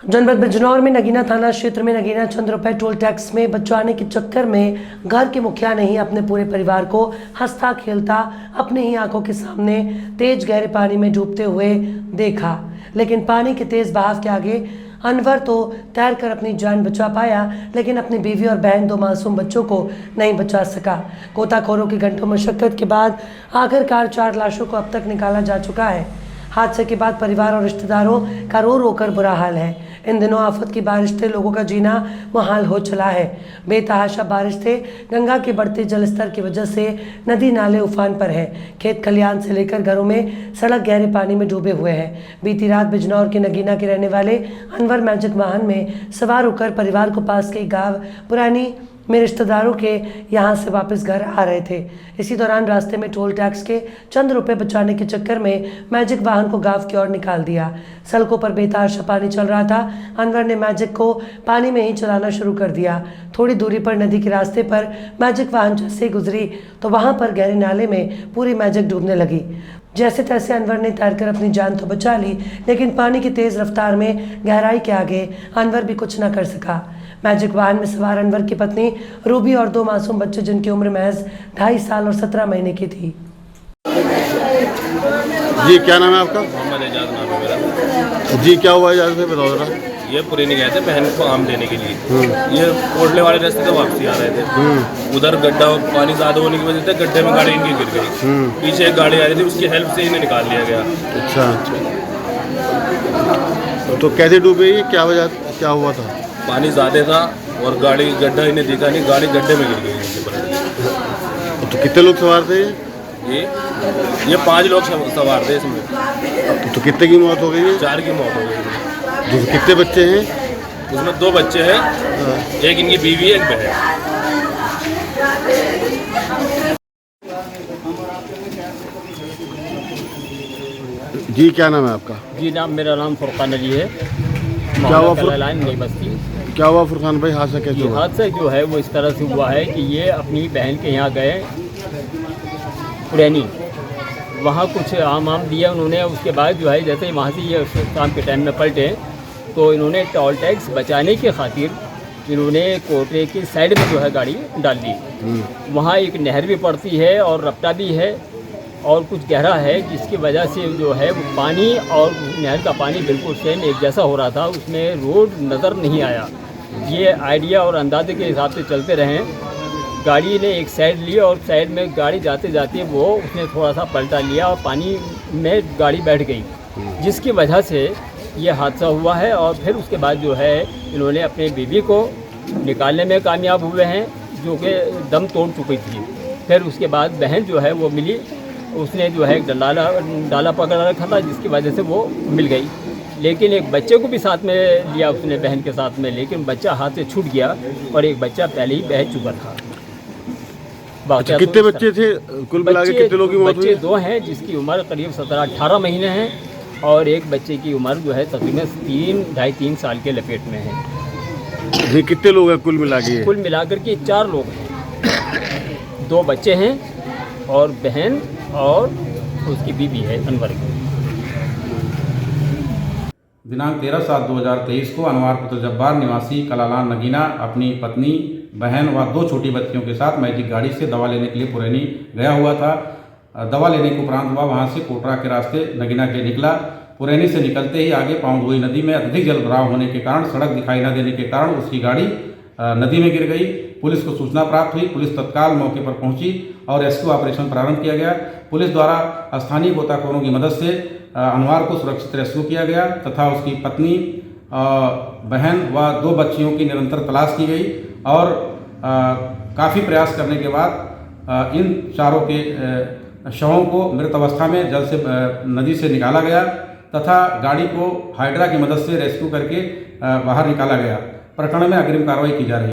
जनपद बिजनौर में नगीना थाना क्षेत्र में नगीना चंद रुपए टोल टैक्स में बचाने के चक्कर में घर के मुखिया ने ही अपने पूरे परिवार को हंसता खेलता अपने ही आंखों के सामने तेज गहरे पानी में डूबते हुए देखा। लेकिन पानी के तेज बहाव के आगे अनवर तो तैरकर अपनी जान बचा पाया, लेकिन अपनी बीवी और बहन दो मासूम बच्चों को नहीं बचा सका। गोताखोरों की घंटों मशक्कत के बाद आखिरकार 4 लाशों को अब तक निकाला जा चुका है। हादसे के बाद परिवार और रिश्तेदारों का रो रो कर बुरा हाल है। इन दिनों आफत की बारिश से लोगों का जीना मुहाल हो चला है। बेतहाशा बारिश से गंगा के बढ़ते जलस्तर की वजह से नदी नाले उफान पर है। खेत खलियान से लेकर घरों में सड़क गहरे पानी में डूबे हुए हैं। बीती रात बिजनौर के नगीना के रहने वाले अनवर मैजिक वाहन में सवार होकर परिवार को पास के गाँव पुरानी में रिश्तेदारों के यहाँ से वापस घर आ रहे थे। इसी दौरान रास्ते में टोल टैक्स के चंद रुपए बचाने के चक्कर में मैजिक वाहन को गांव की ओर निकाल दिया। सड़कों पर बेतहाशा पानी चल रहा था। अनवर ने मैजिक को पानी में ही चलाना शुरू कर दिया। थोड़ी दूरी पर नदी के रास्ते पर मैजिक वाहन जैसे गुजरी तो वहां पर गहरे नाले में पूरी मैजिक डूबने लगी। जैसे तैसे अनवर ने तैरकर अपनी जान तो बचा ली, लेकिन पानी की तेज रफ्तार में गहराई के आगे अनवर भी कुछ न कर सका। मैजिक वाहन में सवार अनवर की पत्नी रूबी और 2 मासूम बच्चे जिनकी उम्र महज 2.5 साल और 17 महीने की थी। जी क्या नाम है आपका? मोहम्मद एजाज नाम है मेरा। जी क्या हुआ एजाज से बताओ जरा। ये पुरानी गए थे बहन को आम देने के लिए। ये कोटले वाले रास्ते से वापसी आ रहे थे। उधर गड्ढा पानी ज़्यादा होने की वजह से गड्ढे में गाड़ी इनकी गिर गई। पीछे एक गाड़ी आ रही थी, उसकी हेल्प से इन्हें निकाल लिया गया। अच्छा तो कैसे डूबे ये, क्या वजह, क्या हुआ था? पानी ज़्यादा था और गाड़ी गड्ढा इन्हें दिखा नहीं, गाड़ी गड्ढे में गिर गई। तो कितने लोग सवार थे? ये 5 लोग सवार थे इसमें। तो कितने की मौत हो गई है? 4 की मौत हो गई। तो कितने बच्चे हैं? उसमें 2 बच्चे हैं, एक इनकी बीवी है, एक बहन। जी क्या नाम है आपका? जी मेरा नाम फुरकान अली है। क्या हुआ नहीं बस्ती। क्या हुआ फुरकान भाई, हादसा कैसे हुआ? हादसा जो है वो इस तरह से हुआ है कि ये अपनी बहन के यहाँ गए पुरैनी, वहाँ कुछ आम दिया उन्होंने। उसके बाद जो है जैसे ही वहाँ से ये शाम के टाइम में पलटे तो इन्होंने टोल टैक्स बचाने की खातिर इन्होंने कोटे की साइड में जो है गाड़ी डाल दी। वहाँ एक नहर भी पड़ती है और रपटा भी है और कुछ गहरा है, जिसकी वजह से जो है वो पानी और नहर का पानी बिल्कुल सेम एक जैसा हो रहा था। उसमें रोड नज़र नहीं आया। ये आइडिया और अंदाजे के हिसाब से चलते रहें। गाड़ी ने एक साइड ली और साइड में गाड़ी जाते जाते वो उसने थोड़ा सा पलटा लिया और पानी में गाड़ी बैठ गई, जिसकी वजह से ये हादसा हुआ है। और फिर उसके बाद जो है इन्होंने अपने बीवी को निकालने में कामयाब हुए हैं, जो कि दम तोड़ चुकी थी। फिर उसके बाद बहन जो है वो मिली, उसने जो है डाला पकड़ रखा था, जिसकी वजह से वो मिल गई। लेकिन एक बच्चे को भी साथ में लिया उसने बहन के साथ में, लेकिन बच्चा हाथ से छूट गया और एक बच्चा पहले ही बह चुका था। अच्छा, कितने बच्चे थे कुल मिला के? कितने लोगों की मौत हुई? बच्चे 2 हैं जिसकी उम्र करीब 17-18 महीने हैं और एक बच्चे की उम्र जो है तकरीबन 3-3.5 साल के लपेट में है। ये कितने लोग हैं कुल मिला के? कुल मिलाकर के 4 लोग हैं। 2 बच्चे हैं और बहन और उसकी बीवी है अनवर की। दिनांक 13/7/2023 को अनवर पुत्र जब्बार निवासी कलालान नगीना अपनी पत्नी, बहन व 2 छोटी बच्चियों के साथ मैजिक गाड़ी से दवा लेने के लिए पुरैनी गया हुआ था। दवा लेने के उपरांत वह वहाँ से कोटरा के रास्ते नगीना के निकला। पुरैनी से निकलते ही आगे पाउंडगोई नदी में अधिक जल भराव होने के कारण, सड़क दिखाई न देने के कारण उसकी गाड़ी नदी में गिर गई। पुलिस को सूचना प्राप्त हुई। पुलिस तत्काल मौके पर पहुंची और रेस्क्यू ऑपरेशन प्रारंभ किया गया। पुलिस द्वारा स्थानीय गोताखोरों की मदद से अनवर को सुरक्षित रेस्क्यू किया गया तथा उसकी पत्नी, बहन व 2 बच्चियों की निरंतर तलाश की गई और काफ़ी प्रयास करने के बाद इन चारों के शवों को मृत अवस्था में जल से नदी से निकाला गया तथा गाड़ी को हाइड्रा की मदद से रेस्क्यू करके बाहर निकाला गया। प्रकरण में अग्रिम कार्रवाई की जा रही है।